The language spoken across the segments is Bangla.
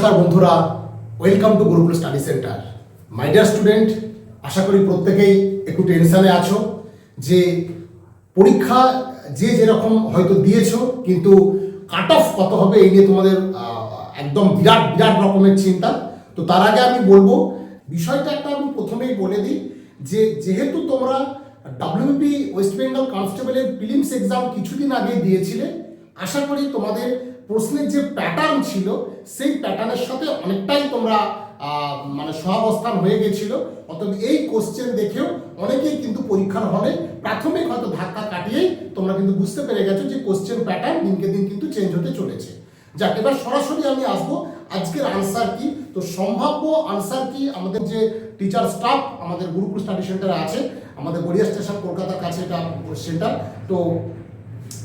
নমস্কার বন্ধুরা, welcome to Gurukul study centre. My dear student, আশা করি প্রত্যেকেই একটু টেনশনে আছো যে পরীক্ষা যে যেরকম হয়তো দিয়েছো, কিন্তু কাট অফ কত হবে এই নিয়ে তোমাদের একদম বিরাট বিরাট রকমের চিন্তা। তো তার আগে আমি বলবো বিষয়টা একটা আমি প্রথমেই বলে দিই যে যেহেতু তোমরা ডাব্লিউবি ওয়েস্ট বেঙ্গল কনস্টেবলের প্রিলিমস এক্সাম কিছুদিন আগে দিয়েছিলে, আশা করি তোমাদের প্রশ্নের যে প্যাটার্ন ছিল সেই প্যাটার্নের সাথে অনেকটাই তোমরা মানে সহাবস্থান হয়ে গেছিল। অতএব এই কোশ্চেন দেখেও অনেকেই কিন্তু পরীক্ষার হলে প্রাথমিক হয়তো ধাক্কা কাটিয়েই তোমরা কিন্তু বুঝতে পেরে গেছো যে কোশ্চেন প্যাটার্ন দিনকে দিন কিন্তু চেঞ্জ হতে চলেছে। যাক, এবার সরাসরি আমি আসবো আজকের আনসার কি। তো সম্ভাব্য আনসার কি, আমাদের যে টিচার স্টাফ আমাদের গুরুকুল স্টাডি সেন্টারে আছে, আমাদের গড়িয়া স্টেশন কলকাতার কাছে এটা সেন্টার, তো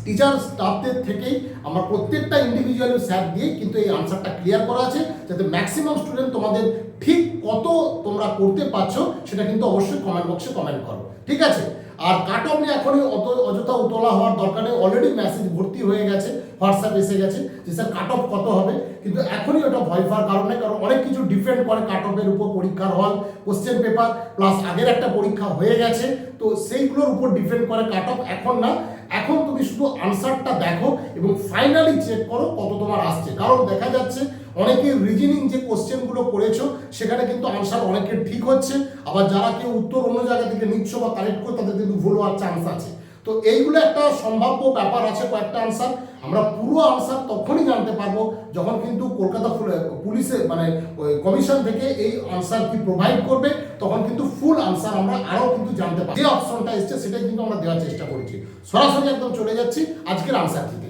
টিচার স্টাফদের থেকেই আমরা প্রত্যেকটা ইন্ডিভিজুয়াল স্যার দিয়ে কিন্তু এই আনসারটা ক্লিয়ার করা আছে, যাতে ম্যাক্সিমাম স্টুডেন্ট তোমাদের ঠিক কত তোমরা করতে পারছো সেটা কিন্তু অবশ্যই কমেন্ট বক্সে কমেন্ট করো, ঠিক আছে? আর কাট অফ নিয়ে এখনই অযথা উতলা হওয়ার দরকার নেই। অলরেডি মেসেজ ভর্তি হয়ে গেছে, হোয়াটসঅ্যাপ এসে গেছে যে স্যার কাট অফ কত হবে, কিন্তু এখনই ওটা ভয় পাওয়ার কারণ নেই, কারণ অনেক কিছু ডিপেন্ড করে কাট অফের উপর। পরীক্ষার হল, কোশ্চেন পেপার প্লাস আগের একটা পরীক্ষা হয়ে গেছে, তো সেইগুলোর উপর ডিপেন্ড করে কাট অফ। এখন না, এখন তুমি শুধু আনসারটা দেখো এবং ফাইনালি চেক করো কত তোমার আসছে। কারণ দেখা যাচ্ছে অনেকে রিজনিং যে কোশ্চেনগুলো করেছো সেখানে কিন্তু আনসার অনেকের ঠিক হচ্ছে, আবার যারা কেউ উত্তর অন্য জায়গা থেকে নিচ্ছ বা কালেক্ট করে তাদের কিন্তু ভুল হওয়ার চান্স আছে। তো এইগুলো একটা সম্ভাব্য ব্যাপার আছে। কয়েকটা আনসার আমরা পুরো আনসার তখনই জানতে পারবো যখন কিন্তু কলকাতা পুলিশের মানে কমিশন থেকে এই আনসার কি প্রোভাইড করবে, তখন কিন্তু ফুল আনসার আমরা আরও কিন্তু জানতে পারবো। যে অপশনটা এসছে সেটাই কিন্তু আমরা দেওয়ার চেষ্টা করেছি। সরাসরি একদম চলে যাচ্ছি আজকের আনসার থেকে।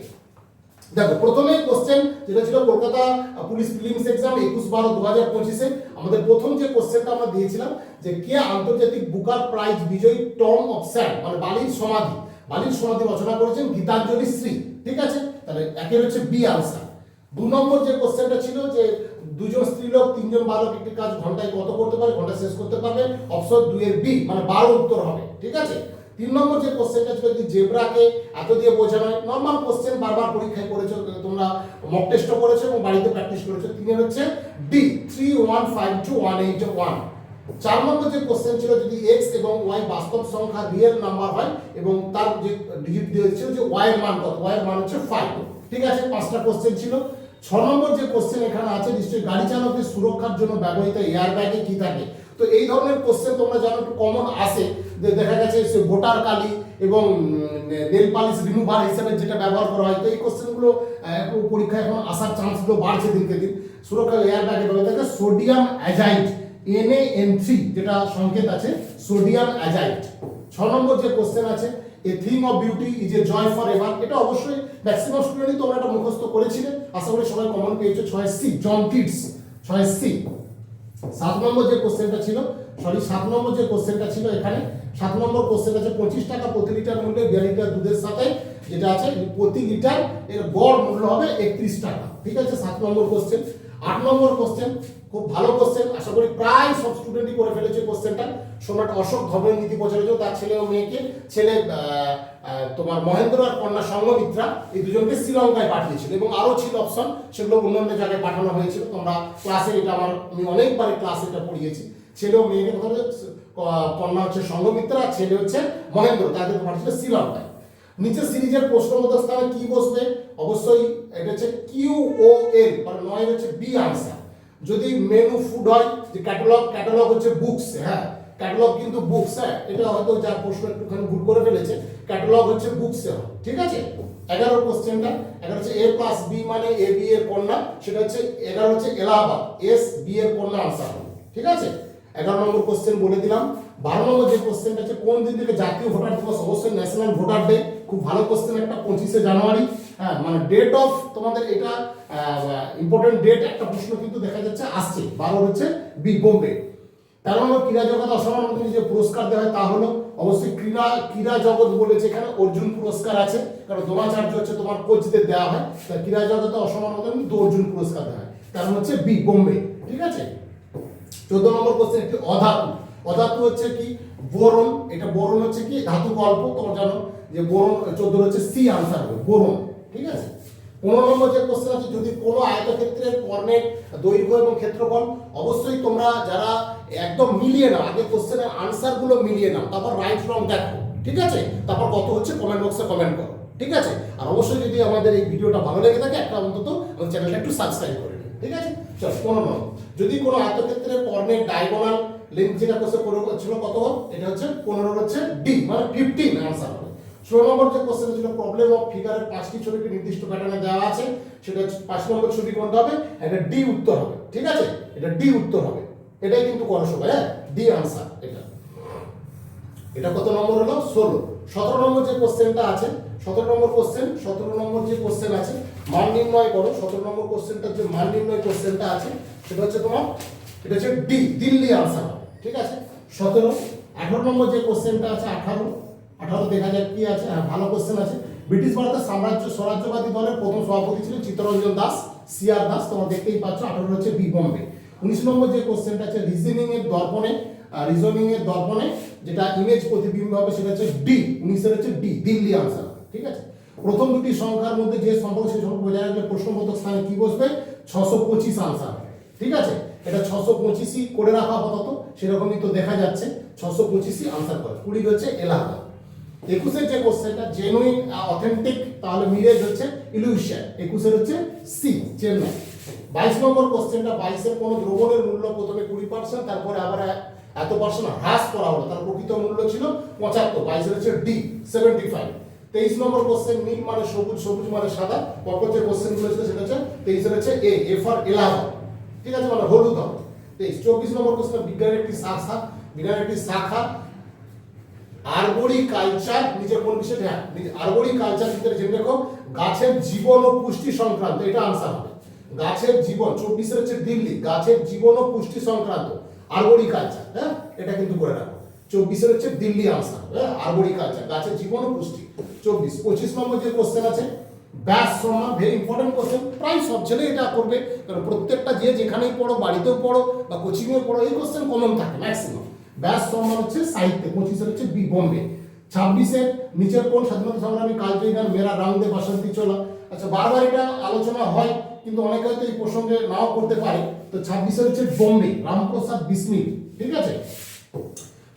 দেখো, প্রথমে কোশ্চেন যেটা ছিল কলকাতা পুলিশ প্রিলিমস এক্সাম 21/12/2025-এ আমাদের প্রথম যে কোশ্চেনটা আমরা দিয়েছিলাম যে কে আন্তর্জাতিক বুকার প্রাইজ বিজয়ী টম অফ স্যান্ড মানে বালির সমাধি রচনা করেছেন গীতাঞ্জলি শ্রী, ঠিক আছে? তাহলে একের হচ্ছে বি আনসার। 2 নম্বর যে কোশ্চেনটা ছিল যে দুজন স্ত্রীলোক 3 জন বালক একটি কাজ ঘন্টায় কত করতে পারে, ঘন্টা শেষ করতে পারবে, অপশন 2 এর বি মানে 12 উত্তর হবে, ঠিক আছে? 3 নম্বর যে কোশ্চেনটা ছিল যে জেব্রাকে এত দিয়ে বোঝানো হয়, নর্মাল কোশ্চেন, বারবার পরীক্ষায় করেছো তোমরা, মক টেস্টও করেছো এবং বাড়িতে প্র্যাকটিস করেছো। 3 এর হচ্ছে ডি 31521881। 4 নম্বর যে কোশ্চেন ছিল যদি এক্স এবং ওয়াই বাস্তব সংখ্যা রিয়েল নাম্বার হয় এবং তার যে ডিজিট দিয়েছিল যে ওয়াই এর মান কত, ওয়াই এর মান হচ্ছে 5, ঠিক আছে? 5টা কোশ্চেন ছিল। 6 নম্বর যে কোশ্চেন এখানে আছে নিশ্চয়ই গাড়ি চালকের সুরক্ষার জন্য ব্যবহৃত এয়ার ব্যাগে কি থাকে। তো এই ধরনের কোশ্চেন তোমরা জানো একটু কমন আসে, যে দেখা গেছে ভোটার কালি এবং নেল পালিশ রিমুভার হিসেবে যেটা ব্যবহার করা হয়। তো এই কোশ্চেনগুলো একটু পরীক্ষায় এখন আসার চান্সগুলো বাড়ছে দিনকে দিন। সুরক্ষা এয়ার ব্যাগে ব্যবহৃত থাকে সোডিয়াম অ্যাজাইড NaN3 যেটা সংকেত আছে সোডিয়াম অ্যাজাইড। 6 নম্বর যে কোশ্চেন আছে a thing of beauty is a joy for ever, এটা অবশ্যই ম্যাক্সিমাম স্টুডেন্টই তোমরা এটা মুখস্থ করেছিলে, আশা করি সবাই কমন পেয়েছো। 6 সি জন কিটস, 6 সি। 7 নম্বর যে কোশ্চেনটা ছিল এখানে 7 নম্বর কোশ্চেন আছে 25 টাকা প্রতি লিটার মূল্যে 2 লিটার দুধের সাথে যেটা আছে প্রতি লিটার এর গড় মূল্য হবে 31 টাকা, ঠিক আছে? 7 নম্বর কোশ্চেন। 8 নম্বর কোশ্চেন খুব ভালো কোশ্চেন, আশা করি প্রায় সব স্টুডেন্টই করে ফেলেছে কোশ্চেনটা। সম্রাট অশোক ধর্মের নীতি প্রচারিত, তার ছেলে ও মেয়েকে, ছেলে তোমার মহেন্দ্র আর কন্যা সঙ্গমিত্রা, এই দুজনকে শ্রীলঙ্কায় পাঠিয়েছিল এবং আরও ছিল অপশন, সেগুলো অন্যান্য জায়গায় পাঠানো হয়েছিল। তোমরা ক্লাসে এটা আমি অনেকবার ক্লাসে এটা পড়িয়েছি। ছেলে ও মেয়েকে কথা, কন্যা হচ্ছে সঙ্গমিত্রা আর ছেলে হচ্ছে মহেন্দ্র, তাদেরকে পাঠিয়েছিল শ্রীলঙ্কায়। নিচে সিরিজের প্রশ্নবোধক স্থানে কি বসবে, অবশ্যই এটা হচ্ছে QOL মানে 9 হচ্ছে বি আনসার। যদি মেনু ফুড হয়, যে ক্যাটালগ হচ্ছে বুকস, হ্যাঁ ক্যাটালগ কিন্তু বুকস, হ্যাঁ এটা হয়তো যার প্রশ্ন একটুখানি ভুল করে ফেলেছে, ক্যাটালগ হচ্ছে বুকসে হয়, ঠিক আছে? 11 কোশ্চেনটা 11 হচ্ছে A+B মানে AB এর কন্যা, সেটা হচ্ছে 11 হচ্ছে এলাহাবাদ, SB এর কন্যা আনসার, ঠিক আছে? 11 নম্বর কোশ্চেন বলে দিলাম। 12 নম্বর যে কোশ্চেনটা আছে কোন দিন থেকে জাতীয় ভোটার দিবস, অবশ্যই ন্যাশনাল ভোটার ডে, খুব ভালো কোশ্চেন একটা, 25শে জানুয়ারি, হ্যাঁ মানে ডেট অফ তোমাদের এটা ইম্পর্টেন্ট ডেট, একটা প্রশ্ন কিন্তু দেখা যাচ্ছে আসছে। 12 হচ্ছে বি বোম্বে। 13 নম্বর ক্রীড়া জগৎ অসামান্য যে পুরস্কার দেওয়া হয় তা হলো অবশ্যই ক্রীড়া জগৎ বলেছে, এখানে অর্জুন পুরস্কার আছে, কারণ দ্রোণাচার্য হচ্ছে তোমার কোচদের দেওয়া হয়, তাই ক্রীড়া জগতে অসামান্য অর্জুন পুরস্কার দেওয়া হয়, কারণ হচ্ছে বি বোম্বে, ঠিক আছে? 14 নম্বর কোশ্চেন একটি অধাতু হচ্ছে কি বোরন, এটা বোরন হচ্ছে কি ধাতু গল্প, তোমরা জানো যে বোরন। 14 হচ্ছে সি আনসার হবে বোরন, ঠিক আছে? 15 নম্বর যে কোশ্চেন আছে, যদি কোনো আয়তক্ষেত্রের কর্ণের দৈর্ঘ্য এবং ক্ষেত্রফল, অবশ্যই তোমরা যারা একদম মিলিয়ে নাও, আগে কোশ্চেনের আনসারগুলো মিলিয়ে নাও, তারপর রাইট রং দেখো, ঠিক আছে? তারপর কত হচ্ছে কমেন্ট বক্সে কমেন্ট করো, ঠিক আছে? আর অবশ্যই যদি আমাদের এই ভিডিওটা ভালো লেগে থাকে একটা অন্তত আমাদের চ্যানেলটা একটু সাবস্ক্রাইব করে নিন, ঠিক আছে? চল 15 নম্বর, যদি কোনো আয়তক্ষেত্রের কর্ণের ডায়াগোনাল লেন্থ যেটা কোশ্চেন ছিল কত হবে, এটা হচ্ছে 15 হচ্ছে ডি, মানে 15 আনসার হবে। 16 নম্বর যে কোশ্চেন ছিল প্রবলেম অফ ফিগারের 5টি ছবিকে নির্দিষ্ট প্যাটার্নে দেওয়া আছে, সেটা হচ্ছে 5 নম্বর ছবি কোনটা হবে, এটা ডি উত্তর হবে, ঠিক আছে? এটা ডি উত্তর হবে, এটাই কিন্তু করো সবাই, হ্যাঁ, ডি আনসার এটা। এটা কত নম্বর হলো? 16। 17 নম্বর যে কোশ্চেনটা আছে, 17 নম্বর যে কোশ্চেন আছে মান নির্ণয় করো। 17 নম্বর কোশ্চেনটার যে মান নির্ণয় কোশ্চেনটা আছে সেটা হচ্ছে তোমার, এটা হচ্ছে ডি, দিল্লি আনসার হবে, ঠিক আছে? 17। 18 নম্বর যে কোশ্চেনটা আছে 18 দেখা যাক কি আছে। হ্যাঁ, ভালো কোশ্চেন আছে। ব্রিটিশ ভারতের স্বরাজ্যবাদী দলের প্রথম সভাপতি ছিলেন চিত্তরঞ্জন দাস, সিআর দাস, তোমরা দেখতেই পাচ্ছ। 18 হচ্ছে বি, বোম্বে। 19 নম্বর যে কোশ্চেনটা আছে রিজনিং এর দর্পণে যেটা ইমেজ প্রতিবিম্ব হবে সেটা হচ্ছে ডি, 19 হচ্ছে ডি, দিল্লি আনসার, ঠিক আছে? প্রথম দুটি সংখ্যার মধ্যে যে সম্পর্ক সেই সম্পর্ক বজায় রাখলে প্রশ্নবোধক স্থানে কি বসবে? 625 আনসার, ঠিক আছে? এটা 625ই করে রাখা আপাতত, সেরকমই তো দেখা যাচ্ছে 625ই আনসার করে। 20 হচ্ছে এলাহাবাদ। 21 যে কোশ্চেনটা জেনুইন অথেন্টিক, তাহলে মিরেজ হচ্ছে ইলিউশন, 21 হচ্ছে সি, চেন্নাই। 22 নম্বর কোশ্চেনটা 22 এর কোন দ্রবণের মূল্য প্রথমে 20%, তারপরে আবার এত পার্সেন্ট হ্রাস করা হলো, তার প্রকৃত মূল্য ছিল 75, 22 হচ্ছে ডি, 75। 23 নম্বর কোশ্চেন নীল মানে সবুজ, সবুজ মানে সাদা, পরপর যে কোশ্চেনগুলো ছিল সেটা হচ্ছে 23 হচ্ছে এ ফর এলাহাবাদ, ঠিক আছে, মানে হলুদ হবে। 23। 24 নম্বর কোশ্চেন বিজ্ঞানের একটি শাখা আরবোরিকালচার, নিচে কোন বিষয়? হ্যাঁ, আরবোরিকালচার ভিতরে জেনে রাখো গাছের জীবন ও পুষ্টি সংক্রান্ত, এটা আনসার হবে। গাছের জীবন, 24 হচ্ছে দিল্লি, গাছের জীবন ও পুষ্টি সংক্রান্ত আরবোরিকালচার, হ্যাঁ, এটা কিন্তু করে রাখো। 24 হচ্ছে দিল্লি আনসার, হ্যাঁ, আরবোরিকালচার, গাছের জীবন ও পুষ্টি। 24। 25 নম্বর যে কোশ্চেন আছে ব্যাস সমান, ভেরি ইম্পর্টেন্ট কোশ্চেন, প্রায় সব ছেলে এটা করবে, কারণ প্রত্যেকটা যে যেখানেই পড়ো, বাড়িতেও পড়ো বা কোচিংয়ে পড়ো, এই কোশ্চেন কমন থাকে ম্যাক্সিমাম। ব্যাস সমান হচ্ছে সাহিত্যে, 25 হচ্ছে বি, বোম্বে। 26 নিচের কোন স্বাধীনতা সংগ্রামী কালজয়ী গান মেরা রং দে বাসন্তী চলা? আচ্ছা, বারবার এটা আলোচনা হয়, কিন্তু অনেকে হয়তো এই প্রসঙ্গে নাও করতে পারে, তো 26 হচ্ছে বোম্বে, রামপ্রসাদ বিসমিল, ঠিক আছে?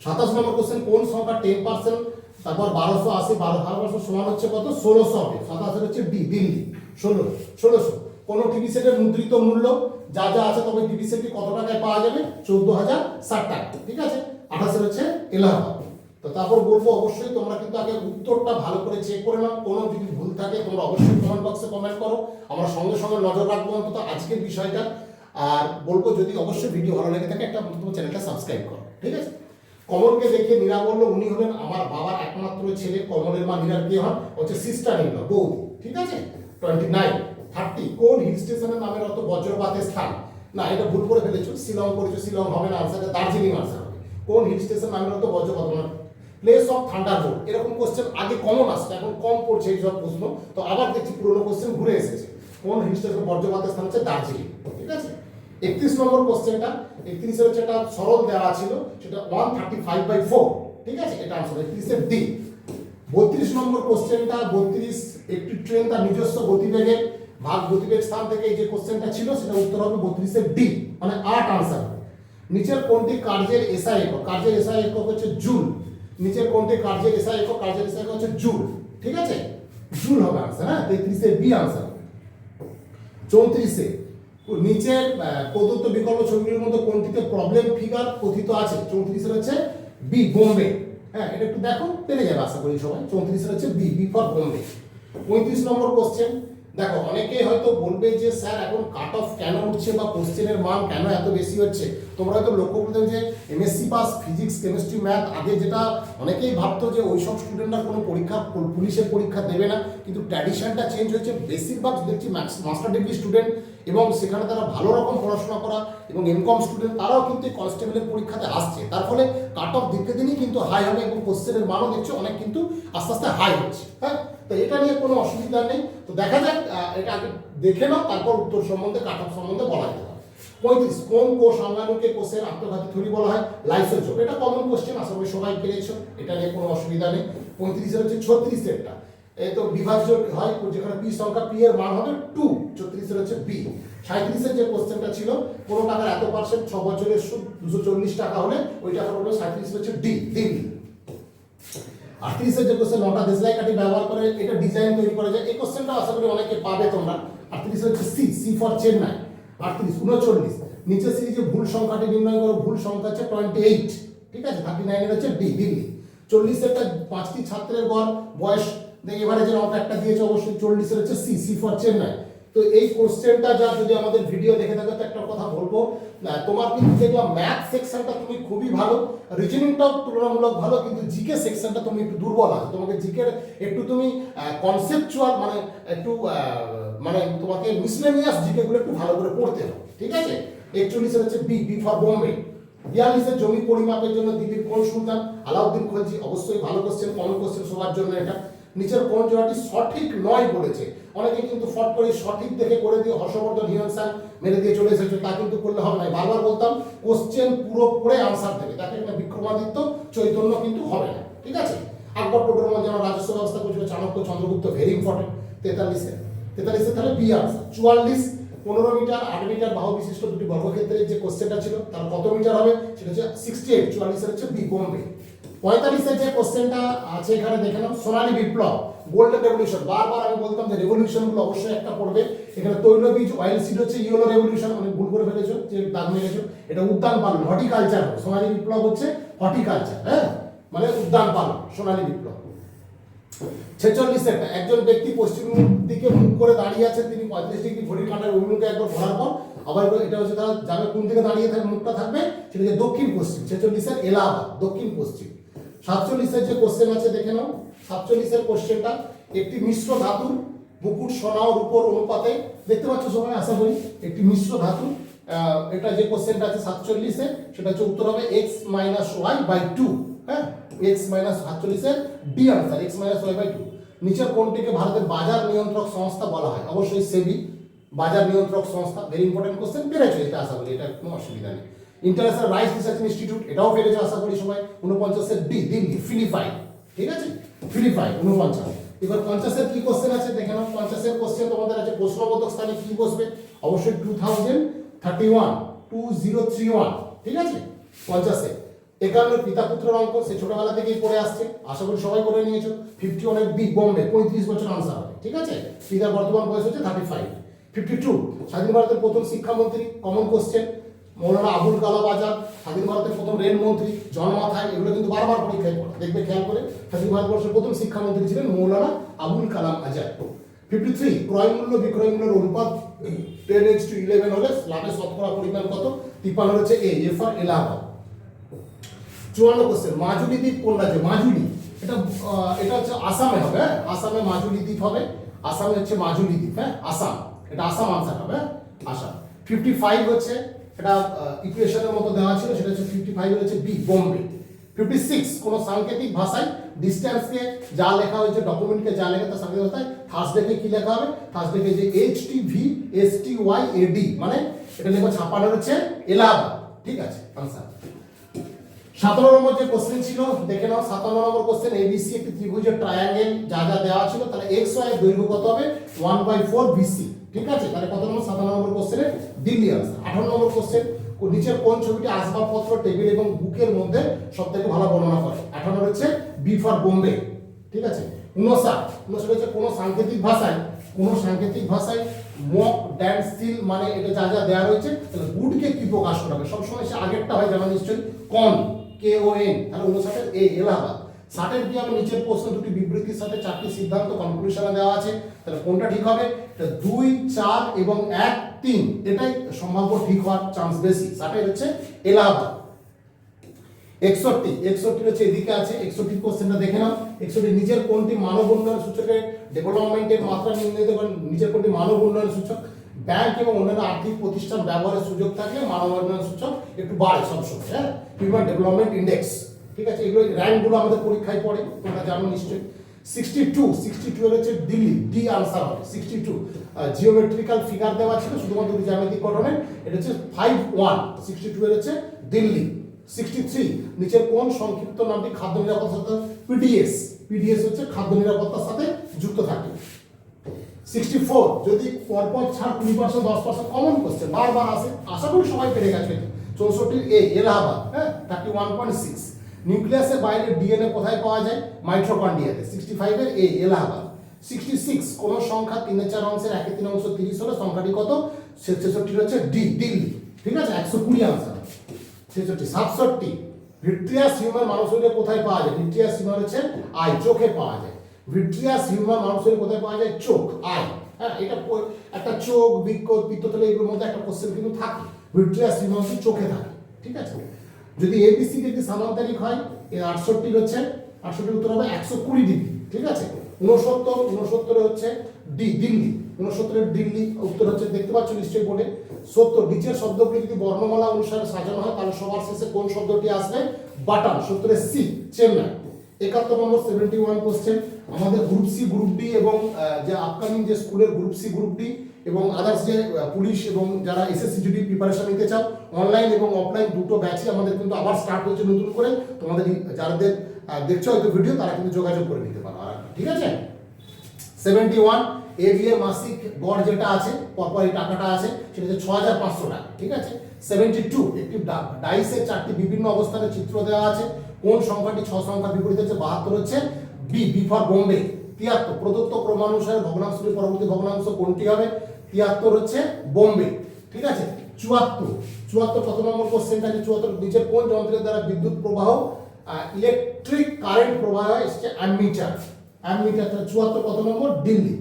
27 নম্বর কোশ্চেন কোন সংখ্যা 10%, তারপর 1280, 1200 সমান হচ্ছে কত? 1600 হবে। 27 হচ্ছে ডি, দিল্লি। 1600 কোন টিভি সেটের মুদ্রিত মূল্য যা যা আছে, তবে টিভি সেটটি কত টাকায় পাওয়া যাবে? 14,060 টাকা, ঠিক আছে? 28 হচ্ছে এলাহাবাদ। তো তারপর বলবো অবশ্যই তোমরা কিন্তু আগে উত্তরটা ভালো করে চেক করে নাও, কোনো যদি ভুল থাকে তোমরা অবশ্যই কমেন্ট বক্সে কমেন্ট করো, আমরা সঙ্গে সঙ্গে নজর রাখবো অন্তত আজকের বিষয়টা। আর বলবো যদি অবশ্যই ভিডিও ভালো লেগে থাকে একটা তোমার চ্যানেলটা সাবস্ক্রাইব করো, ঠিক আছে? কমলকে দেখে নীরা বলল উনি হলেন আমার বাবার একমাত্র ছেলে। কমলের মা নীরার কে হন? হচ্ছে সিস্টার ইন ল, বৌদি, ঠিক আছে? 29। 30 কোন হিল স্টেশনের নামের অর্থ বজ্রপাতের স্থান? না, এটা ভুল করে ফেলেছো, শিলং করেছো, শিলং হবে না, আনসারটা দার্জিলিং আনসার হবে। কোন হিল স্টেশন নামের অর্থ বজ্রপাত, মানে প্লেস অফ থান্ডারবোল্ট। এরকম কোশ্চেন আগে কমন আসছে, এখন কম পড়ছে এইসব প্রশ্ন, তো আবার দেখছি পুরোনো কোশ্চেন ঘুরে এসেছে। কোন হিল স্টেশন বজ্রপাতের স্থান হচ্ছে দার্জিলিং, ঠিক আছে? 31 নম্বর কোশ্চেনটা, 31 এর হচ্ছে একটা সরল দেওয়া ছিল, সেটা 135/4, ঠিক আছে? এটা আনসার 31 এর ডি। 32 নম্বর কোশ্চেনটা, 32 একটি ট্রেন তার নিজস্ব গতিবেগের গতিবেগ স্থান থেকে এই যে কোশ্চেনটা ছিল সেটা উত্তর হবে 32 এর ডি, মানে 8 আনসার। নিচের কোনটি কার্যের এসআই একক? কার্যের এসআই একক হচ্ছে জুল। নিচের কোনটি কার্যের এসআই একক? কার্যের এসআই একক হচ্ছে জুল, ঠিক আছে? জুল হবে আনসার, হ্যাঁ, 33 এর বি আনসার। 34 নিচের প্রদত্ত বিকল্প ছবিগুলির মধ্যে কোনটিতে প্রবলেম ফিগার কথিত আছে? 34 হচ্ছে বি, বোম্বে, হ্যাঁ, এটা একটু দেখো, পেরে যাবে আশা করি সবাই। 34 হচ্ছে B, B for Bombay. 35 number question, দেখো অনেকে হয়তো বলবে যে স্যার এখন কাট অফ কেন উঠছে বা কোশ্চেনের মান কেন এত বেশি হচ্ছে? তোমরা হয়তো লক্ষ্য করতে যে MSc pass physics, chemistry, math, আগে যেটা অনেকেই ভাবতো যে ওইসব স্টুডেন্টরা কোনো পরীক্ষা, পুলিশের পরীক্ষা দেবে না, কিন্তু ট্র্যাডিশনটা চেঞ্জ হয়েছে। বেশিরভাগ দেখছি মাস্টার ডিগ্রি স্টুডেন্ট এবং সেখানে তারা ভালো রকম পড়াশোনা করা এবং এমকম স্টুডেন্ট তারাও কিন্তু কনস্টেবলের পরীক্ষাতে আসছে। তার ফলে কাট অফ দিনকে দিনই কিন্তু হাই হবে এবং কোশ্চেনের মানও দেখছো অনেক কিন্তু আস্তে আস্তে হাই হচ্ছে, হ্যাঁ। তো এটা নিয়ে কোনো অসুবিধা নেই, তো দেখা যাক, এটা আগে দেখে নাও, তারপর উত্তর সম্বন্ধে, কাট অফ সম্বন্ধে বলা যেতে পারে। 35 কোন কোষ অঙ্গাণুকে কোষের আত্মঘাতী থলি বলা হয়? লাইসোজোম। এটা কমন কোশ্চেন, আশা করি সবাই পেরেছো, এটা নিয়ে কোনো অসুবিধা নেই। 35 হচ্ছে 36 এরটা এই তো বিভাজ্য হয়, যেখানে পি সংখ্যা পি এর মান হবে 2, 34 এর হচ্ছে বি। 37 এর যে কোশ্চেনটা ছিল কোনো টাকার এত পার্সেন্ট 6 বছরের সুদ 240 টাকা হলে ওই টাকার উপরে 37 হচ্ছে ডি, দিল্লি। 38 এর যে কোশ্চেন 9টা দেশলাই কাঠি ব্যবহার করে এটা ডিজাইন তৈরি করা যায়, এই কোশ্চেনটা আশা করি অনেকে পাবে তোমরা। 38 হচ্ছে সি, সি ফর চেন্নাই। 38 39 নিচে সিরিজে ভুল সংখ্যাটি নির্ণয় করো, ভুল সংখ্যা হচ্ছে 28, ঠিক আছে। 39 এর হচ্ছে ডি, দিল্লি। 40 এরটা 5টি ছাত্রের গড় বয়স দেখে এবারে যে অঙ্ক একটা দিয়েছে অবশ্যই 40 এর হচ্ছে সি, সি ফর চেন্নাই। তো এই কোশ্চেনটা যা যদি আমাদের ভিডিও দেখে থাকো তো একটা কথা বলবো, তোমার কিন্তু দেখলাম ম্যাথ সেকশনটা তুমি খুবই ভালো, রিজনিংটাও তুলনামূলক ভালো, কিন্তু জিকে সেকশনটা তুমি একটু দুর্বল আছো। তোমাকে জিকে একটু তুমি কনসেপচুয়াল মানে একটু মানে তোমাকে মিসলেনিয়াস জিকে গুলো একটু ভালো করে পড়তে হবে, ঠিক আছে। 41 এর হচ্ছে বি, বি ফর বোম্বে। 42 এর জমি পরিমাপের জন্য দিল্লির কোন সুলতান? আলাউদ্দিন খলজি। অবশ্যই ভালো কোশ্চেন, কমন কোশ্চেন সবার জন্য এটা। নিচের কোন জোড়াটি সঠিক নয় বলেছে? অনেকে কিন্তু ফট করে সঠিক দেখে করে দিয়ে হর্ষবর্ধন হিউয়েন মেরে দিয়ে চলে এসেছে, তা কিন্তু করলে হবে না। বারবার বলতাম কোশ্চেন পুরো পড়ে আনসার দেবে, তাকে একটা বিক্রমাদিত্য চৈতন্য কিন্তু হবে না, ঠিক আছে। আকবর টোটোর মধ্যে আমার রাজস্ব ব্যবস্থা করছিল, চাণক্য চন্দ্রগুপ্ত ভেরি ইম্পর্টেন্ট। 43 তাহলে বি আনসার। 44 15 মিটার 8 মিটার বাহু বিশিষ্ট দুটি বর্গক্ষেত্রের যে কোশ্চেনটা ছিল তার কত মিটার হবে? সেটা হচ্ছে 68। 44 এর হচ্ছে বি, বোম্বে। 45 এর যে কোশ্চেনটা আছে এখানে দেখে নাও, সোনালী বিপ্লব, গোল্ডেন রেভলিউশন। বারবার আমি বলতাম যে রেভলিউশন গুলো অবশ্যই একটা পড়বে। এখানে তৈলবীজ, অয়েল সিড হচ্ছে ইয়েলো রেভলিউশন, অনেক ভুল করে ফেলেছো, যে দাগ মেরেছো। এটা উদ্যান পালন, হর্টিকালচার। সোনালী বিপ্লব হচ্ছে হর্টিকালচার, হ্যাঁ, মানে উদ্যান পালন, সোনালী বিপ্লব। 46 এর একজন ব্যক্তি পশ্চিম দিকে মুখ করে দাঁড়িয়ে আছেন, তিনি 35 ডিগ্রি ঘড়ির কাঁটার অভিমুখে একবার ঘোরার পর আবার এটা হচ্ছে তার যাবে কোন দিকে দাঁড়িয়ে থাকে, মুখটা থাকবে সেটা হচ্ছে দক্ষিণ পশ্চিম। 46 এর এলাহাবাদ, দক্ষিণ পশ্চিম। 47 এর যে কোশ্চেন আছে দেখে নাও। 47 এর কোশ্চেনটা, একটি মিশ্র ধাতুর মুকুট সোনা ও রূপোর অনুপাতে, দেখতে পাচ্ছ সবাই আশা করি, একটি মিশ্র ধাতু। এটা যে কোশ্চেনটা আছে 47 এ, সেটা হচ্ছে উত্তর হবে x - y/2, হ্যাঁ, x - 47 এর ডি আনসার, x - y/2। নিচের কোনটিকে ভারতের বাজার নিয়ন্ত্রক সংস্থা বলা হয়? অবশ্যই সেবি, বাজার নিয়ন্ত্রক সংস্থা। ভেরি ইম্পর্টেন্ট কোশ্চেন, পেরেছো এটা আশা করি, এটা কোনো অসুবিধা নেই। ইন্টারন্যাশনাল রাইস রিসার্চ ইনস্টিটিউট, এটাও পেরেছো আশা করি সবাই। 49 এর ডি, দিল্লি, ফিলিপাইন, ঠিক আছে, ফিলিপাইন 49। এবার 50 এর কি কোশ্চেন আছে দেখে নাও। 50 এর কোশ্চেন তোমাদের আছে প্রশ্নবোধক স্থানে কি বসবে? অবশ্যই 2031, 2031, ঠিক আছে। 50 এ 51 পিতা পুত্রের অঙ্ক, সে ছোটবেলা থেকেই পড়ে আসছে, আশা করি সবাই করে নিয়েছো। 51 এর বি, বোম্বে, 35 বছর আনসার হবে, ঠিক আছে। পিতার বর্তমান বয়স হচ্ছে 35। 52 স্বাধীন ভারতের প্রথম শিক্ষামন্ত্রী, কমন কোশ্চেন, মৌলানা আবুল কালাম আজাদ। স্বাধীন ভারতের প্রথম রেলমন্ত্রী, জন মাথায়, এগুলো কিন্তু বারবার পরীক্ষায় পড়ে, দেখবে খেয়াল করে। স্বাধীন ভারতবর্ষের প্রথম শিক্ষামন্ত্রী ছিলেন মৌলানা আবুল কালাম আজাদ। 53 ক্রয় মূল্য বিক্রয় মূল্যের অনুপাত 10:11 হলে লাভের শতকরা পরিমাণ কত? 53 হচ্ছে A, A for Allahabad. 54 question, Majuli দ্বীপ কোন রাজ্যে? মাজুলি, এটা হচ্ছে আসামে হবে, হ্যাঁ, আসামে মাজুলি দ্বীপ হবে। আসামে হচ্ছে মাজুলি দ্বীপ, হ্যাঁ, আসাম, এটা আসাম আনসার হবে, হ্যাঁ, আসাম। 55 হচ্ছে, এটা ইকুয়েশনের মতো দেওয়া ছিল, সেটা হচ্ছে 55 হচ্ছে বি, বোম্বে। 56 কোন সাংকেতিক ভাষায় ডিসটেন্সকে যা লেখা হয়েছে, ডকুমেন্টকে যা লেখা তার সাংকেতিক ভাষায় থার্সডেকে কি লেখা হবে? থার্সডেকে যে HTVSTYAD, মানে এটা লেখা ছাপানোর হচ্ছে এলাহাবাদ, ঠিক আছে, আনসার। 57 নম্বর যে কোশ্চেন ছিল দেখে নাও। 57 নম্বর কোশ্চেন, ABC একটি ত্রিভুজের ট্রায়াঙ্গেল যা যা দেওয়া ছিল, তাহলে XY এর দৈর্ঘ্য কত হবে? 1/4 BC, ঠিক আছে। তাহলে কত নম্বর? 57 নম্বর কোশ্চেনে দিল্লি আনসার। 58 নম্বর কোশ্চেন, নিচের কোন ছবিটি আসবাবপত্র, টেবিল এবং বুকের মধ্যে সবথেকে ভালো বর্ণনা করে? 58 হচ্ছে বি ফর বোম্বে, ঠিক আছে। 59 হচ্ছে কোন সাংকেতিক ভাষায় মক ড্যান্স স্টিল, মানে এটা যা যা দেওয়া রয়েছে, তাহলে গুডকে কি প্রকাশ করা হবে? সবসময় সে আগেরটা হয় জানা নিশ্চয়ই, কন, KON, তাহলে 59 এ এলাহাবাদ। 60 এর কি হবে? নিচের প্রশ্ন দুটি বিবৃতির সাথে 4টি সিদ্ধান্ত কনক্লুশনে দেওয়া আছে, তাহলে কোনটা ঠিক হবে? এটা 2, 4 এবং 1, 3, এটাই সম্ভাব্য ঠিক হওয়ার চান্স বেশি। 60 হচ্ছে এলাহাবাদ। 61 হচ্ছে এদিকে আছে। 61 কোশ্চেনটা দেখে নাও। 61 নিচের কোনটি মানব উন্নয়ন সূচকের ডেভেলপমেন্টের মাত্রা নির্ণয় করেন? নিচের কোনটি মানব উন্নয়ন সূচক? ব্যাংক এবং অন্যান্য আর্থিক প্রতিষ্ঠান ব্যবহারের সুযোগ থাকলে মানব উন্নয়ন সূচক একটু বাড়ে সবসময়, হ্যাঁ, হিউম্যান ডেভেলপমেন্ট ইন্ডেক্স, ঠিক আছে। এগুলো র্যাঙ্কগুলো আমাদের পরীক্ষায় পড়ে, তোমরা জানো নিশ্চয়ই। 62 এর হচ্ছে দিল্লি, ডি আনসার হবে। 62 জিওমেট্রিক্যাল ফিগার দেওয়া ছিল শুধুমাত্র জ্যামিতিক গঠনে, এটা হচ্ছে 51। 62 এর হচ্ছে দিল্লি। 63 নিচের কোন সংক্ষিপ্ত নামটি খাদ্য নিরাপত্তা? PDS, পিডিএস হচ্ছে খাদ্য নিরাপত্তার সাথে যুক্ত থাকে। 64 যদি পরপর ছাড় 20% 10% কমন কোশ্চেন বারবার আসে, আশা করি সবাই পেরে গেছে। 64 এ এলাহাবাদ, হ্যাঁ 31.6। নিউক্লিয়াসের বাইরে ডিএনএ কোথায় পাওয়া যায়? মাইটোকন্ড্রিয়াতে। 65 এর এ এলাহাবাদ। 66 কোন সংখ্যা 3/4 অংশের 1/3 অংশ 30 হলে সংখ্যাটি কত? 66 হচ্ছে ডি, দিল্লি। ঠিক আছে, 120 আনসার। 66 67 ভিট্রিয়াস হিউমার মানুষ শরীরে কোথায় পাওয়া যায়? ভিট্রিয়াস হিউমার হচ্ছে আই, চোখে পাওয়া যায়। ভিট্রিয়াস হিউমার মানুষ শরীরে কোথায় পাওয়া যায়? চোখ, আই। হ্যাঁ, এটা একটা চোখ, বৃক্ক, পিত্তথলি এগুলোর মধ্যে একটা কোশ্চেন কিন্তু থাকে। ভিট্রিয়াস হিউমার হচ্ছে চোখে থাকে। ঠিক আছে, যদি এবিসি একটি সামান্তরিক হয়, এর 68 হচ্ছে 68 উত্তর হবে 120 ডিগ্রি। ঠিক আছে, 69 হচ্ছে ডি, দিল্লি। 69 দিল্লি উত্তর হচ্ছে, দেখতে পাচ্ছ নিশ্চয়ই বোর্ডে। 70 নিচের শব্দগুলি যদি বর্ণমালা অনুসারে সাজানো হয় তাহলে সবার শেষে কোন শব্দটি আসবে? বাটাম। 70 সি, চেন্নাই। 71 নম্বর 71 কোশ্চেন। আমাদের গ্রুপ সি, গ্রুপ ডি এবং যে আপকামিং যে স্কুলের গ্রুপ সি, গ্রুপ ডি এবং আদার্স যে পুলিশ এবং যারা এসএসসি জিডি প্রিপারেশন নিতে চাও, অনলাইন এবং অফলাইন দুটো ব্যাচই আমাদের কিন্তু আবার স্টার্ট হয়েছে নতুন করে। তোমাদের যাদের দেখছো হয়তো ভিডিও, তারা কিন্তু যোগাযোগ করে নিতে পারো। ঠিক আছে, 71 এবিএ মাসিক গড় যেটা আছে, পরপর এই টাকাটা আছে, সেটা হচ্ছে 6500 টাকা। ঠিক আছে, 72 একটি ডাইসের 4টি বিভিন্ন অবস্থানে চিত্র দেওয়া আছে। কোন সংখ্যাটি 6 সংখ্যার বিপরীত হচ্ছে? 72 হচ্ছে বি, বি ফর বোম্বে। 73 প্রদত্ত ক্রমানুসারে ভগ্নাংশটির পরবর্তী ভগ্নাংশ কোনটি হবে? 73 হচ্ছে বোম্বে। ঠিক আছে, 74 কত নম্বর কোশ্চেনটা? 74 নিচের কোন যন্ত্রের দ্বারা বিদ্যুৎ প্রবাহ, ইলেকট্রিক কারেন্ট প্রবাহ হয়? অ্যামিটার। অ্যামিটার। 74 কত নম্বর? দিল্লি।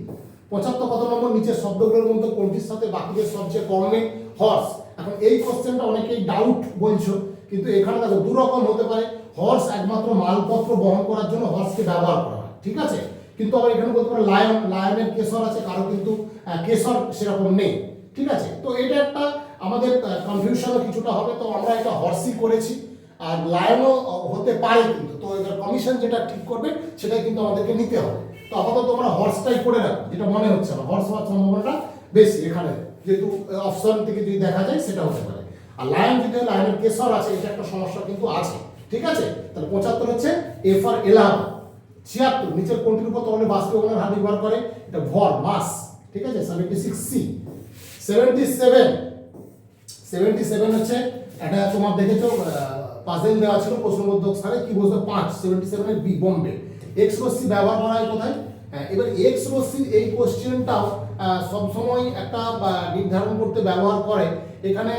75 কত নম্বর? নিচের শব্দগুলোর মধ্যে কোনটির সাথে বাকিদের সবচেয়ে কম মিল? হর্স। এখন এই কোশ্চেনটা অনেকেই ডাউট বলছো, কিন্তু এখানে দেখো দু রকম হতে পারে। হর্স একমাত্র মালপত্র বহন করার জন্য হর্সকে ব্যবহার করা হয়। ঠিক আছে, কিন্তু আবার এখানে বলতে পারে লায়ন, লায়নের কেশর আছে, কারো কিন্তু কেশর সেরকম নেই। ঠিক আছে, তো এটা একটা আমাদের কনফিউশনও কিছুটা হবে। তো আমরা এটা হর্সই করেছি, আর লায়নও হতে পারে কিন্তু। তো এবার কমিশন যেটা ঠিক করবে সেটাই কিন্তু আমাদেরকে নিতে হবে। তো আপাতত তোমরা হর্সটাই করে রাখো, যেটা মনে হচ্ছে না, হর্স হওয়ার সম্ভাবনাটা বেশি এখানে, যেহেতু অপশন থেকে যদি দেখা যায় সেটা হতে পারে। আর লায়ন যদি লায়নের কেশর আছে, এটা একটা সমস্যা কিন্তু আছে। ঠিক আছে, তাহলে 75 হচ্ছে এ ফর এলাহাবাদ। 76 নিচের কোনটির উপর তরলে বাষ্পীভবনের হার নির্ভর করে? এটা ভর, মাস। ঠিক আছে, 76 সি। 77 হচ্ছে এটা তোমার দেখেছো পাজেল দেওয়া ছিল প্রশ্নবোধক স্থানে, কি বলছো? 5। 77 এর বি, বোম্বে। এক্স রশ্মি ব্যবহার করা হয় কোথায়? এবার এক্স রশ্মির এই কোশ্চেনটাও সবসময় একটা নির্ধারণ করতে ব্যবহার করে। এখানে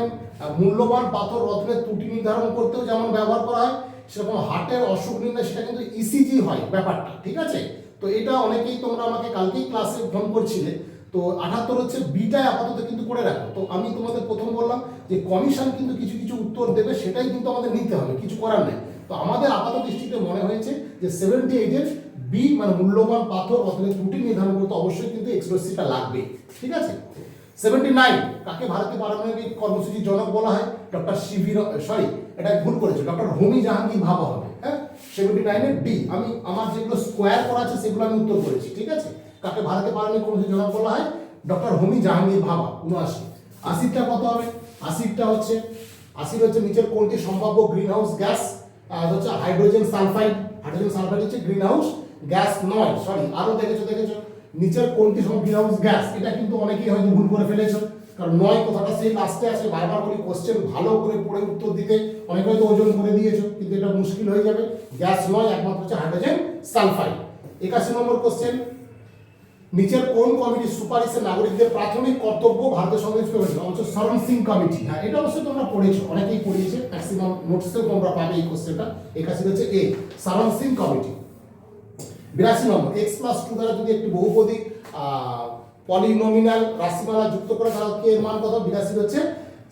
মূল্যবান পাথর রত্নের ত্রুটি নির্ধারণ করতেও যেমন ব্যবহার করা হয়, সেরকম হার্টের অসুখ নির্ণয় সেটা কিন্তু ইসিজি হয় ব্যাপারটা। ঠিক আছে, তো এটা অনেকেই তোমরা আমাকে কালকেই ক্লাসে ফোন করছিলে। তো 78 হচ্ছে বিটাই আপাতত কিন্তু করে রাখো। তো আমি তোমাদের প্রথম বললাম যে কমিশন কিন্তু কিছু কিছু উত্তর দেবে, সেটাই কিন্তু আমাদের নিতে হবে, কিছু করার নেই। তো আমাদের আপাতত দৃষ্টিতে মনে হয়েছে যে 78 এর বি মানে মূল্যবান পাথর রত্নের ত্রুটি নির্ধারণ করতে অবশ্যই কিন্তু এক্সপ্রেসিটা লাগবে। ঠিক আছে, 79 কাকে ভারতীয় পারমাণবিক কর্মসূচির জনক বলা হয়? ডক্টর সিভি, সরি এটা ভুল করেছে, ডক্টর হোমি জাহাঙ্গীর ভাবা হবে। হ্যাঁ, 79 এর ডি। আমি আমার যেগুলো স্কোয়ার করা আছে সেগুলো আমি উত্তর করেছি। ঠিক আছে, কাকে ভারতীয় পারমাণবিক কর্মসূচির জনক বলা হয়? ডক্টর হোমি জাহাঙ্গীর ভাবা। 79। 80টা কত হবে? 80টা হচ্ছে 80 হচ্ছে নিচের কোনটি সম্ভাব্য গ্রিন হাউস গ্যাস? হচ্ছে হাইড্রোজেন সালফাইড। হাইড্রোজেন সালফাইড হচ্ছে গ্রিন হাউস গ্যাস নয়, সরি আরো দেখেছো নিচের কোনটি সব গ্রিন হাউস গ্যাস? এটা কিন্তু অনেকেই হয়তো ভুল করে ফেলেছো, কারণ নয় কথাটা সেই লাস্টে আসে। বারবার করে কোশ্চেন ভালো করে পড়ে উত্তর দিতে অনেকে হয়তো ওজন করে দিয়েছো, কিন্তু এটা মুশকিল হয়ে যাবে। গ্যাস নয়, একমাত্র হচ্ছে হাইড্রোজেন সালফাইড। 81 নম্বর কোশ্চেন, নিচের কোন কমিটির সুপারিশে নাগরিকদের প্রাথমিক কর্তব্য ভারতের সঙ্গে যুক্ত হয়েছিল? অবশ্য শরণ সিং কমিটি। হ্যাঁ, এটা অবশ্যই তোমরা পড়েছো, অনেকেই পড়িয়েছে, ম্যাক্সিমাম নোটসেও তোমরা পাবে এই কোশ্চেনটা। 81 হচ্ছে এ, শরণ সিং কমিটি। 82 নম্বর, x+2 দ্বারা যদি একটি বহুপদী পলিনোমিনাল রাশিমালা যুক্ত করে তাহলে কে এর মান কত? 82 হচ্ছে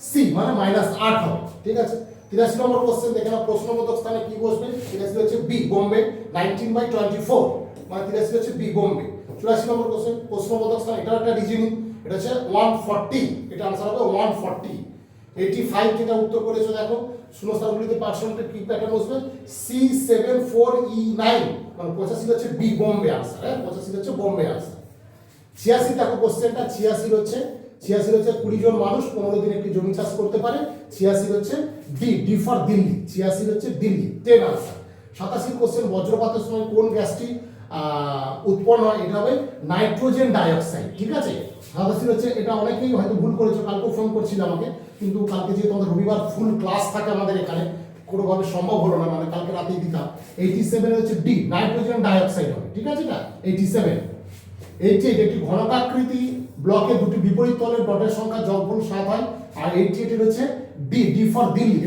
সি, মানে -8 হবে। ঠিক আছে, 83 নম্বর কোশ্চেন দেখে নাও, প্রশ্নবোধক স্থানে কি বসবে? 83 হচ্ছে বি, বোম্বে। 19/24 মানে 83 হচ্ছে বি, বোম্বে। 84 নম্বর কোশ্চেন, প্রশ্নবোধক স্থান, এটা একটা রিজনিং, এটা হচ্ছে 140, এটা आंसर হবে 140। 85 যেটা উত্তর করেছো দেখো, শূন্যস্থানগুলিতে পার্সেন্টেজ কি প্যাটার্ন বসবে? C74E9 মানে 85 হচ্ছে বি, বোম্বে आंसर। হ্যাঁ, 85 হচ্ছে বোম্বে आंसर। 86 দেখো কোশ্চেনটা, 86 হচ্ছে 20 জন মানুষ 15 দিন একটি জমি চাষ করতে পারে। 86 হচ্ছে ডি, ডি ফর দিল্লি। 86 হচ্ছে দিল্লি, 10 आंसर। 87 কোশ্চেন, বজ্রপাতের সময় কোন গ্যাসটি উৎপন্ন হয়, এটা হবে নাইট্রোজেন ডাইঅক্সাইড। ঠিক আছে, সাদা সিল হচ্ছে, এটা অনেকেই হয়তো ভুল করেছো, কালকেও ফোন করছিল আমাকে, কিন্তু কালকে যেহেতু আমাদের রবিবার ফুল ক্লাস থাকে আমাদের এখানে, কোনোভাবে সম্ভব হলো না, মানে কালকে রাতেই দিতাম। 87 হচ্ছে ডি, নাইট্রোজেন ডাইঅক্সাইড হবে। ঠিক আছে, না 87। 88 একটি ঘনকাকৃতি ব্লকে দুটি বিপরীত তলের ডটের সংখ্যা যোগফল 7 হয়। আর 88 হচ্ছে ডি, ডি ফর দিল্লি।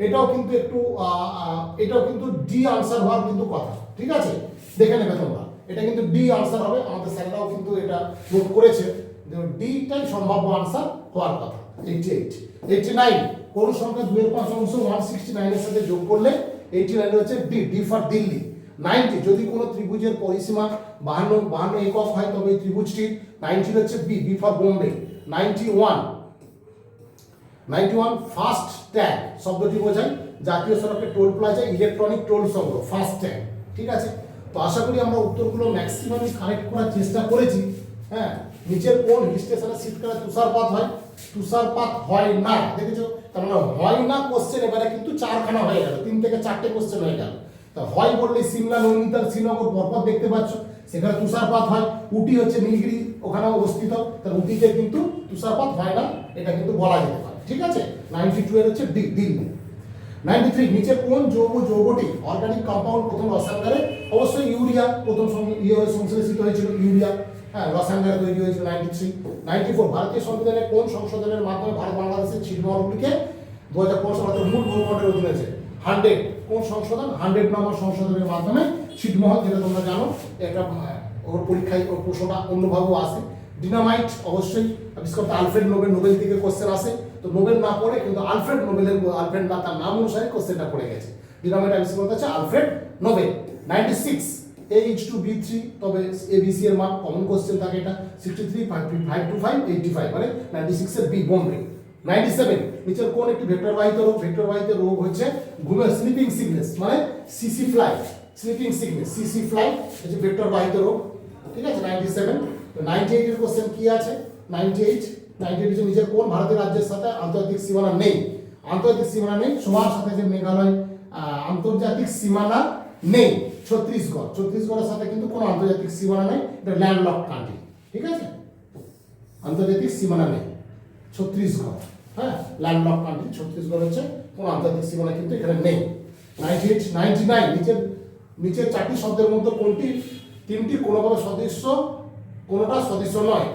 এটাও কিন্তু একটু এটাও কিন্তু ডি আনসার হওয়ার কিন্তু কথা। ঠিক আছে, দেখে নেবে তোমরা, এটা কিন্তু ডি আনসার হবে। আমাদের স্যাররাও কিন্তু এটা নোট করেছে যে ডিটাই সম্ভাব্য আনসার হওয়ার কথা। 88। 89 কোন সংখ্যা 2 এর 5 অংশ 169 এর সাথে যোগ করলে 89 হচ্ছে ডি, ডি ফর দিল্লি। 90 যদি কোনো ত্রিভুজের পরিসীমা 52 একক হয় তবে এই ত্রিভুজটির 90 হচ্ছে B, B for Bombay. 91 fast tag শব্দটি বোঝায় জাতীয় সড়কে টোল প্লাজা ইলেকট্রনিক টোল সংগ্রহ, ফাস্ট ট্যাগ। ঠিক আছে, তো আশা করি আমরা উত্তরগুলো ম্যাক্সিমামই কারেক্ট করার চেষ্টা করেছি। হ্যাঁ, নিচের কোন হিল স্টেশনে শীতকালে তুষারপাত হয়? তুষারপাত হয় না, দেখেছো? তার মানে হয় না কোশ্চেন এবারে কিন্তু 4খানা হয়ে গেল, 3 থেকে 4টে কোশ্চেন হয়ে গেল। তা হয় বললে সিমলা, নৈনিতাল, শ্রীনগর পরপর দেখতে পাচ্ছ, সেখানে তুষারপাত হয়। উটি হচ্ছে নীলগিরি ওখানে অবস্থিত, তার উটিতে কিন্তু তুষারপাত হয় না, এটা কিন্তু বলা যেতে পারে। ঠিক আছে, 92 এর হচ্ছে দিল্লি। 93 নিচের কোন যৌগটি অর্গানিক কম্পাউন্ড প্রথম রসায়নগারে? অবশ্যই ইউরিয়া প্রথম সংশ্লেষিত হয়েছিল, ইউরিয়া। হ্যাঁ, রসায়নগারে তৈরি হয়েছিল 93। 94 ভারতীয় সংবিধানের কোন সংশোধনের মাধ্যমে ভারত বাংলাদেশের ছিটমহলগুলিকে 2015 সালের মূল ভূখণ্ডের অধীনে আছে? 100 কোন সংশোধন? 100 নম্বর সংশোধনের মাধ্যমে ছিটমহল, যেটা তোমরা জানো, একটা ওর পরীক্ষায় ওর প্রশ্নটা অন্যভাবেও আসে। ডিনামাইট অবশ্যই আবিষ্কর্তা আলফ্রেড নোবেল, নোবেল থেকে কোশ্চেন আসে, তো নোবেল না পড়ে কিন্তু আলফ্রেড নোবেলের, আলফ্রেড না তার নাম অনুসারে কোশ্চেনটা পড়ে গেছে। ডিনামাইট আবিষ্কর্তা হচ্ছে আলফ্রেড নোবেল। 96 AH2B3 তবে ABC এর মান কমন কোশ্চেন থাকে এটা। 63 525 85 মানে 96 এর বি, বোম্বে। 97 নিচের কোন একটি ভেক্টর বাহিত রোগ? ভেক্টর বাহিত রোগ হচ্ছে ঘুমের স্লিপিং সিকনেস, মানে CC fly, sleeping sickness, CC fly হচ্ছে ভেক্টর বাহিত রোগ। ঠিক আছে, 97। তো 98 এর কোশ্চেন কি আছে? 98 হচ্ছে নিচের কোন ভারতের রাজ্যের সাথে আন্তর্জাতিক সীমানা নেই? আন্তর্জাতিক সীমানা নেই, সবার সাথে যে মেঘালয় আন্তর্জাতিক সীমানা নেই। ছত্তিশগড়ের সাথে কিন্তু কোনো আন্তর্জাতিক সীমানা নেই, এটা ল্যান্ডলক কান্ট্রি। ঠিক আছে, আন্তর্জাতিক সীমানা নেই ছত্তিশগড়। হ্যাঁ, ল্যান্ডলক কান্ট্রি ছত্তিশগড় হচ্ছে, কোনো আন্তর্জাতিক সীমানা কিন্তু এখানে নেই। 98 99 নিচের 4টি শব্দের মধ্যে কোনটি 3টি কোনোভাবে সদৃশ্য, কোনোটা সদৃশ্য নয়?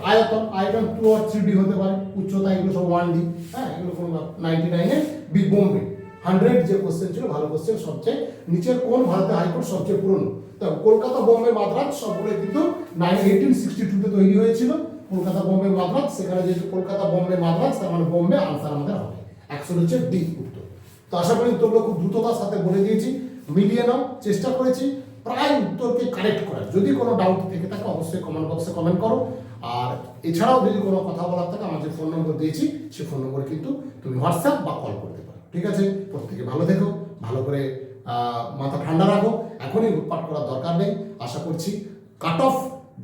আয়তন 2 or 3D হতে পারে, উচ্চতা এগুলো সব 1D। হ্যাঁ, এগুলো কোনো 99 বি, বোম্বে। 100 যে কোশ্চেন ছিল, ভালো কোশ্চেন। সবচেয়ে নিচের কোন ভারতের হাইকোর্ট সবচেয়ে পুরনো? তো কলকাতা, বোম্বে, মাদ্রাজ সবগুলো কিন্তু 1862 তৈরি হয়েছিল। কলকাতা, বোম্বে, মাদ্রাজ, সেখানে যেহেতু কলকাতা, বোম্বে, মাদ্রাজ, তার মানে বোম্বে আনসার আমাদের হবে। 100 হচ্ছে ডি উত্তর। তো আশা করি উত্তরগুলো খুব দ্রুততার সাথে বলে দিয়েছি, মিলিয়ে নাও, চেষ্টা করেছি প্রায় উত্তরকে কারেক্ট করার। যদি কোনো ডাউট থেকে থাকে অবশ্যই কমেন্ট বক্সে কমেন্ট করো। আর এছাড়াও যদি কোনো কথা বলার থাকে, আমার যে ফোন নম্বর দিয়েছি সেই ফোন নম্বরে কিন্তু তুমি হোয়াটসঅ্যাপ বা কল করতে পারো। ঠিক আছে, প্রত্যেকে ভালো থেকো, ভালো করে মাথা ঠান্ডা রাখো, এখনই উৎপাট করার দরকার নেই। আশা করছি কাট অফ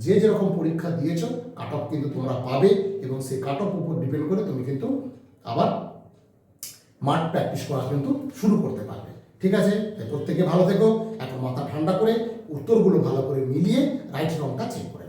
যে যেরকম পরীক্ষা দিয়েছ, কাট অফ কিন্তু তোমরা পাবে, এবং সেই কাট অফ উপর ডিপেন্ড করে তুমি কিন্তু আবার মাঠ প্র্যাকটিস করা কিন্তু শুরু করতে পারবে। ঠিক আছে, প্রত্যেকে ভালো থেকো, এখন মাথা ঠান্ডা করে উত্তরগুলো ভালো করে মিলিয়ে রাইট রংটা চেক করে